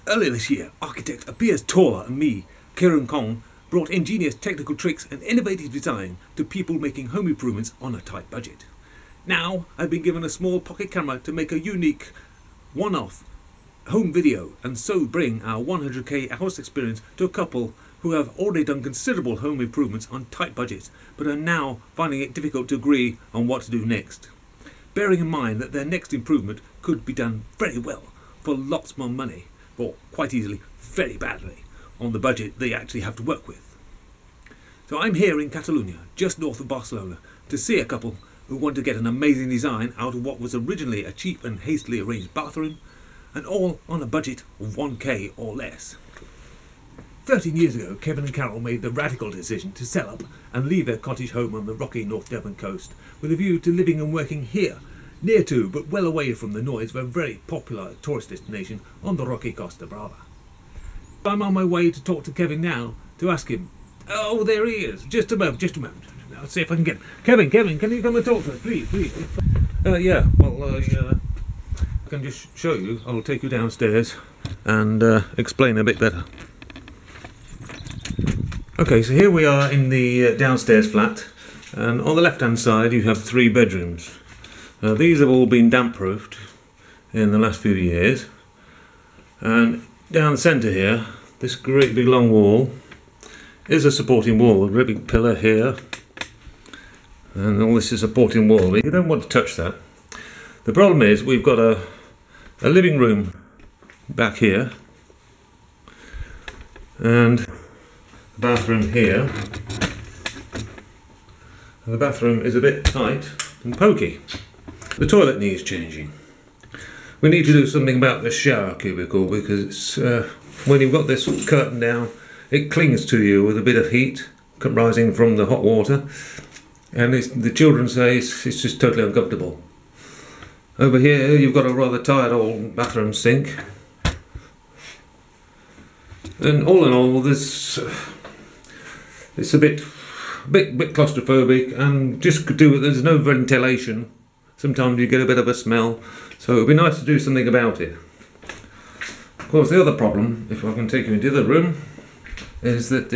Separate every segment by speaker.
Speaker 1: Earlier this year, architect Piers Taller and me, Kieran Kong, brought ingenious technical tricks and innovative design to people making home improvements on a tight budget. Now, I've been given a small pocket camera to make a unique, one-off home video and so bring our 100k house experience to a couple who have already done considerable home improvements on tight budgets but are now finding it difficult to agree on what to do next. Bearing in mind that their next improvement could be done very well for lots more money, or quite easily very badly, on the budget they actually have to work with. So I'm here in Catalonia, just north of Barcelona, to see a couple who want to get an amazing design out of what was originally a cheap and hastily arranged bathroom, and all on a budget of 1k or less. 13 years ago, Kevin and Carol made the radical decision to sell up and leave their cottage home on the rocky North Devon coast with a view to living and working here, near to but well away from the noise of a very popular tourist destination on the rocky Costa Brava. I'm on my way to talk to Kevin now to ask him. Oh, there he is. Just a moment. Let's see if I can get him. Kevin, can you come and talk to us, please? Yeah, well, I can just show you. I'll take you downstairs and explain a bit better. Okay, so here we are in the downstairs flat, and on the left-hand side you have 3 bedrooms. These have all been damp-proofed in the last few years, and down the centre here, this great big long wall is a supporting wall, a really big pillar here, and all this is a supporting wall. You don't want to touch that. The problem is we've got a living room back here, and the bathroom here. And the bathroom is a bit tight and pokey. The toilet needs changing. We need to do something about the shower cubicle because it's, when you've got this curtain down, it clings to you with a bit of heat rising from the hot water, and the children say it's just totally uncomfortable. Over here you've got a rather tired old bathroom sink, and all in all this it's a bit claustrophobic, and just could do with there's no ventilation. Sometimes you get a bit of a smell, so it would be nice to do something about it. Of course, the other problem, if I can take you into the room, is that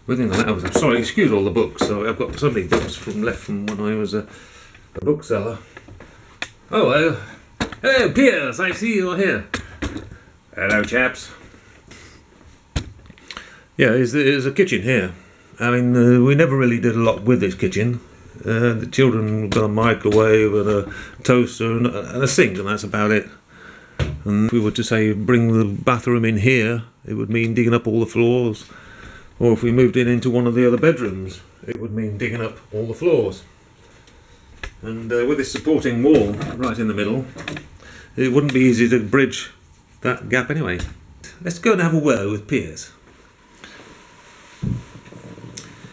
Speaker 1: within the house. I'm sorry, excuse all the books. So I've got so many books left from when I was a bookseller. Oh, hello, Piers. I see you're here. Hello, chaps. Yeah, there's a kitchen here. I mean, we never really did a lot with this kitchen. The children got a microwave and a toaster and a sink, and that's about it. And if we were to say bring the bathroom in here, it would mean digging up all the floors. Or if we moved it into one of the other bedrooms, it would mean digging up all the floors. And with this supporting wall right in the middle, it wouldn't be easy to bridge that gap anyway. Let's go and have a word with Piers.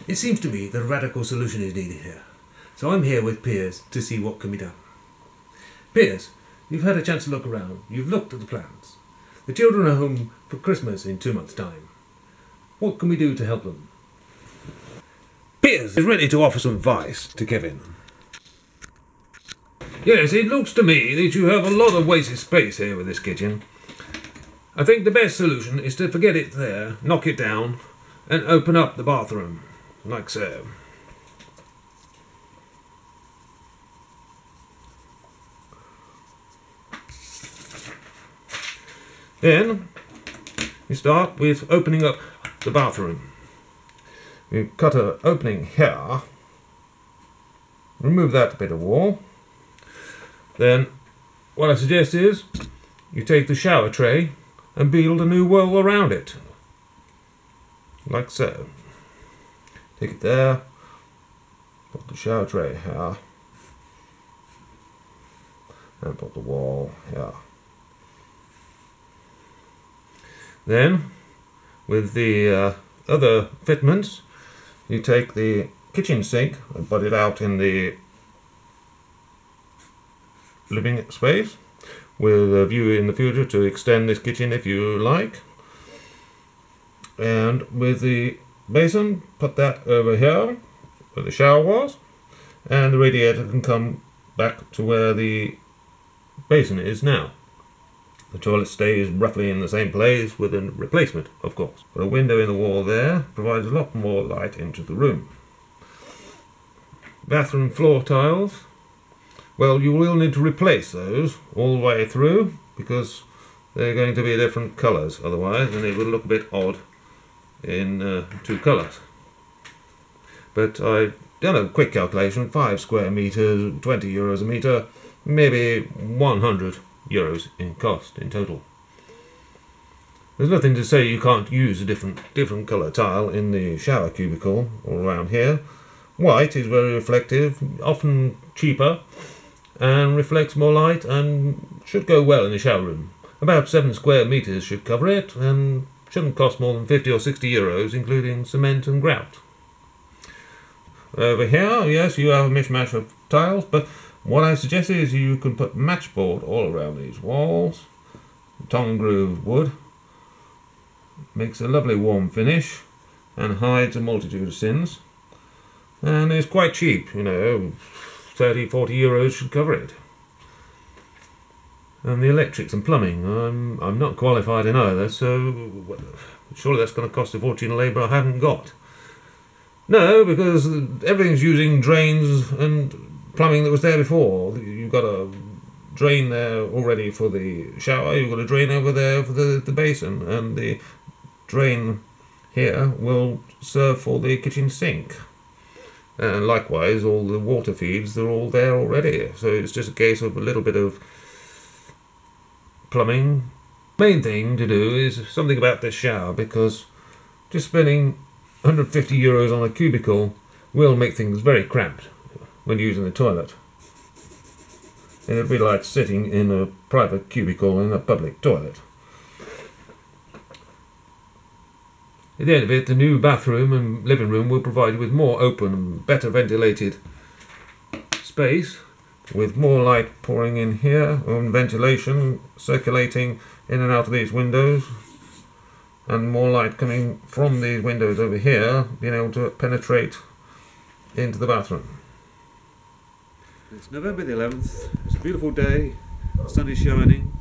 Speaker 1: It seems to me that a radical solution is needed here. So I'm here with Piers to see what can be done. Piers, you've had a chance to look around. You've looked at the plans. The children are home for Christmas in 2 months' time. What can we do to help them? Piers is ready to offer some advice to Kevin. Yes, it looks to me that you have a lot of wasted space here with this kitchen. I think the best solution is to forget it there, knock it down, and open up the bathroom, like so. Then you start with opening up the bathroom. You cut an opening here, remove that bit of wall. Then what I suggest is you take the shower tray and build a new wall around it, like so. Take it there, put the shower tray here, and put the wall here. Then, with the other fitments, you take the kitchen sink and put it out in the living space, with a view in the future to extend this kitchen if you like. And with the basin, put that over here where the shower was, and the radiator can come back to where the basin is now.
Speaker 2: The toilet stays roughly in the same place with a replacement, of course. But a window in the wall there provides a lot more light into the room. Bathroom floor tiles. Well, you will need to replace those all the way through because they're going to be different colours otherwise, and it will look a bit odd in two colours. But I've done a quick calculation, 5 square metres, €20 a metre, maybe €100 in cost in total. There's nothing to say you can't use a different colour tile in the shower cubicle all around here. White is very reflective, often cheaper, and reflects more light and should go well in the shower room. About 7 square metres should cover it and shouldn't cost more than 50 or 60 euros, including cement and grout. Over here, yes, you have a mishmash of tiles, but what I suggest is you can put matchboard all around these walls. Tongue groove wood makes a lovely warm finish and hides a multitude of sins, and is quite cheap, 30, 40 euros should cover it. And the electrics and plumbing, I'm not qualified in either, so surely that's going to cost a fortune of labour I haven't got. No, because everything's using drains and plumbing that was there before. You've got a drain there already for the shower, you've got a drain over there for the basin, and the drain here will serve for the kitchen sink. And likewise, all the water feeds, they're all there already. So it's just a case of a little bit of plumbing. Main thing to do is something about this shower, because just spending 150 euros on a cubicle will make things very cramped when using the toilet. It'd be like sitting in a private cubicle in a public toilet. At the end of it, the new bathroom and living room will provide you with more open and better ventilated space, with more light pouring in here and ventilation circulating in and out of these windows, and more light coming from these windows over here, being able to penetrate into the bathroom.
Speaker 1: It's November the 11th, it's a beautiful day, the sun is shining.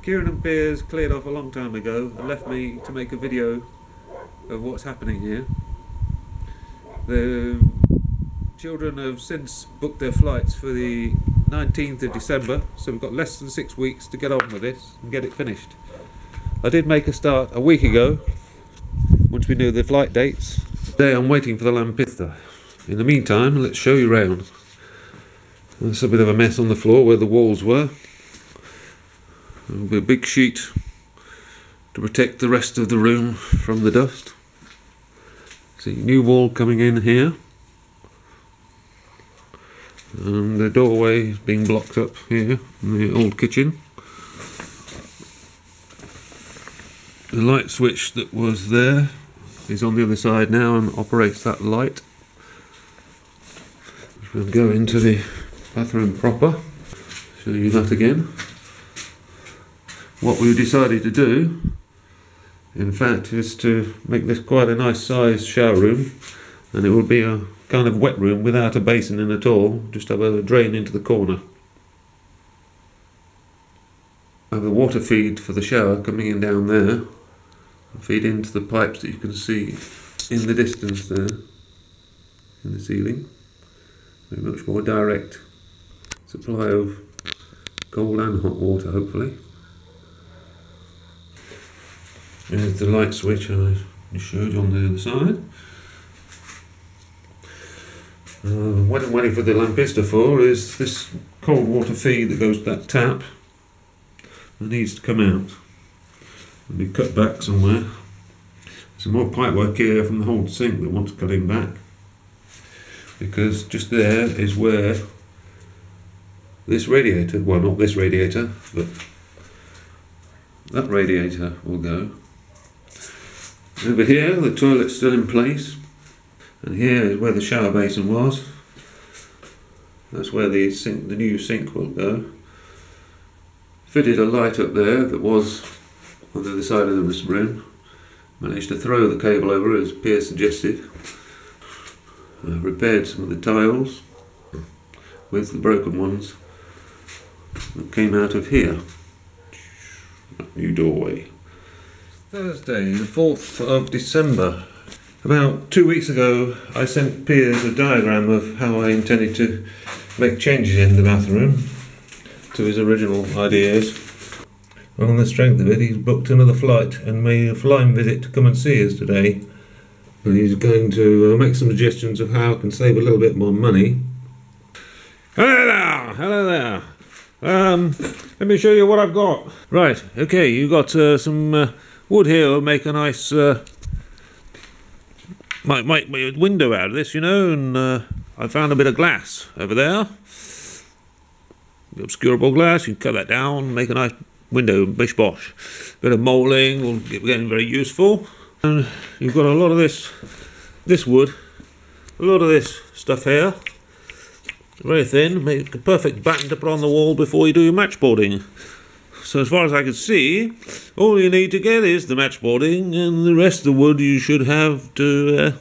Speaker 1: Kieran and Piers cleared off a long time ago and left me to make a video of what's happening here. The children have since booked their flights for the 19th of December, so we've got less than 6 weeks to get on with this and get it finished. I did make a start a week ago, once we knew the flight dates. Today I'm waiting for the Lampista. In the meantime, let's show you round. There's a bit of a mess on the floor where the walls were. There'll be a big sheet to protect the rest of the room from the dust. See, new wall coming in here. And the doorway is being blocked up here in the old kitchen. The light switch that was there is on the other side now and operates that light. We'll go into the bathroom proper, show you that again. What we've decided to do, in fact, is to make this quite a nice sized shower room, and it will be a kind of wet room without a basin in at all, just have a drain into the corner. I have the water feed for the shower coming in down there, feed into the pipes that you can see in the distance there, in the ceiling. A much more direct supply of cold and hot water, hopefully. There's the light switch I showed you on the other side. What I'm waiting for the Lampista for is this cold water feed that goes to that tap. It needs to come out and be cut back somewhere. Some more pipe work here from the whole sink that wants cutting back, because just there is where this radiator, well, not this radiator, but that radiator will go. Over here the toilet's still in place, and here is where the shower basin was. That's where the new sink will go. Fitted a light up there that was on the other side of this room. Managed to throw the cable over as Piers suggested. Repaired some of the tiles with the broken ones that came out of here.
Speaker 2: new doorway. Thursday, the 4th of December. About 2 weeks ago, I sent Piers a diagram of how I intended to make changes in the bathroom to his original ideas. On the strength of it, he's booked another flight and made a flying visit to come and see us today. And he's going to make some suggestions of how I can save a little bit more money. Hello there! Hello there! Let me show you what I've got. Right, okay, you got some wood here will make a nice might make a window out of this, you know, and I found a bit of glass over there. The obscurable glass, you can cut that down, make a nice window, bish bosh. Bit of moulding will get getting very useful. And you've got a lot of this wood, a lot of this stuff here. Very thin, make a perfect batten to put on the wall before you do your matchboarding. So as far as I can see, all you need to get is the matchboarding, and the rest of the wood you should have to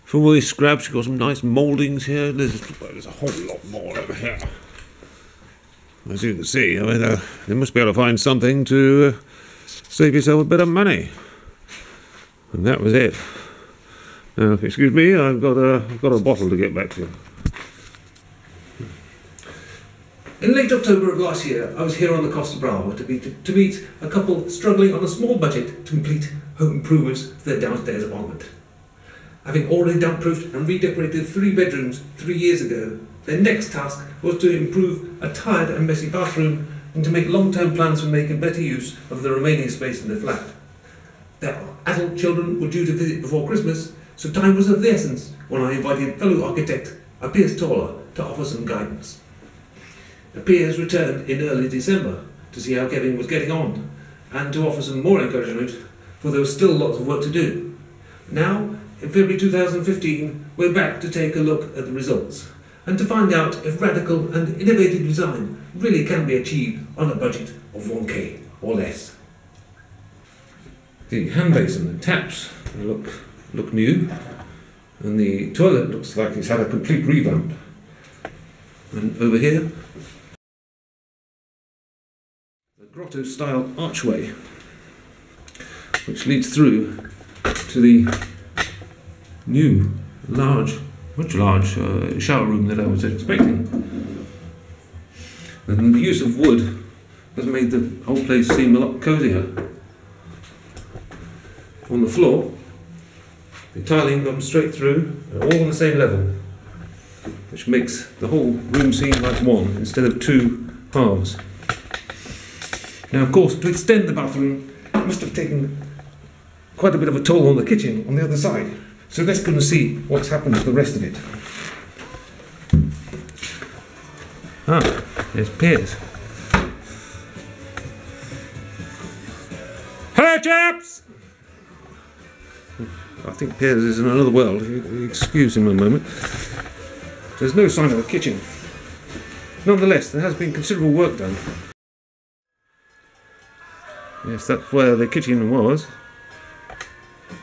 Speaker 2: from all these scraps. You've got some nice mouldings here. There's a whole lot more over here. As you can see, I mean, you must be able to find something to save yourself a bit of money. And that was it. Now, excuse me, I've got a bottle to get back to.
Speaker 1: In late October of last year, I was here on the Costa Brava to meet a couple struggling on a small budget to complete home improvements to their downstairs apartment. Having already damp-proofed and redecorated 3 bedrooms 3 years ago, their next task was to improve a tired and messy bathroom and to make long-term plans for making better use of the remaining space in the flat. Their adult children were due to visit before Christmas, so time was of the essence when I invited fellow architect Piers Toller to offer some guidance. Piers returned in early December to see how Kevin was getting on and to offer some more encouragement, for there was still lots of work to do. Now, in February 2015, we're back to take a look at the results and to find out if radical and innovative design really can be achieved on a budget of 1k or less. The hand basin and taps look new, and the toilet looks like it's had a complete revamp. And over here, the grotto-style archway, which leads through to the new, much large shower room that I was expecting. And the use of wood has made the whole place seem a lot cosier. On the floor, the tiling comes straight through, all on the same level, which makes the whole room seem like one instead of 2 halves. Now, of course, to extend the bathroom, it must have taken quite a bit of a toll on the kitchen on the other side. So let's go and see what's happened to the rest of it. Ah, there's Piers. Hello, chaps! I think Piers is in another world. Excuse him a moment. There's no sign of a kitchen. Nonetheless, there has been considerable work done. Yes, that's where the kitchen was.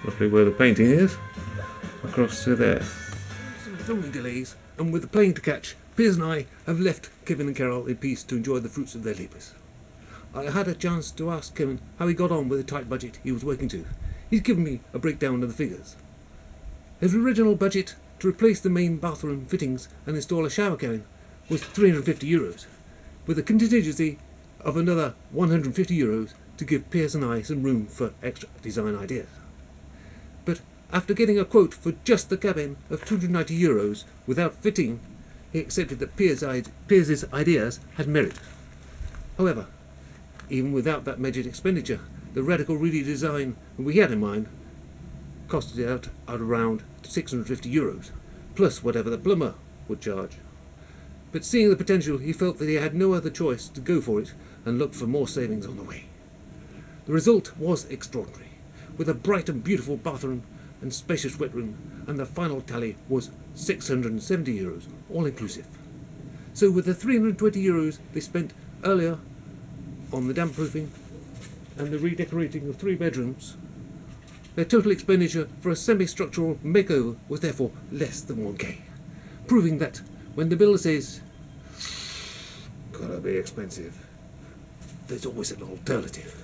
Speaker 1: Roughly where the painting is. Across to there. Some filming delays, and with the plane to catch, Piers and I have left Kevin and Carol in peace to enjoy the fruits of their labours. I had a chance to ask Kevin how he got on with the tight budget he was working to. He's given me a breakdown of the figures. His original budget to replace the main bathroom fittings and install a shower cabin was €350, with a contingency of another €150 to give Piers and I some room for extra design ideas. But after getting a quote for just the cabin of €290 without fitting, he accepted that Piers' ideas had merit. However, even without that measured expenditure, the radical redesign we had in mind costed out at around €650, plus whatever the plumber would charge. But seeing the potential, he felt that he had no other choice to go for it and looked for more savings on the way. The result was extraordinary, with a bright and beautiful bathroom and spacious wet room, and the final tally was €670, all inclusive. So with the €320 they spent earlier on the damp proofing and the redecorating of 3 bedrooms, their total expenditure for a semi-structural makeover was therefore less than 1k, proving that when the bill says, gotta be expensive, there's always an alternative.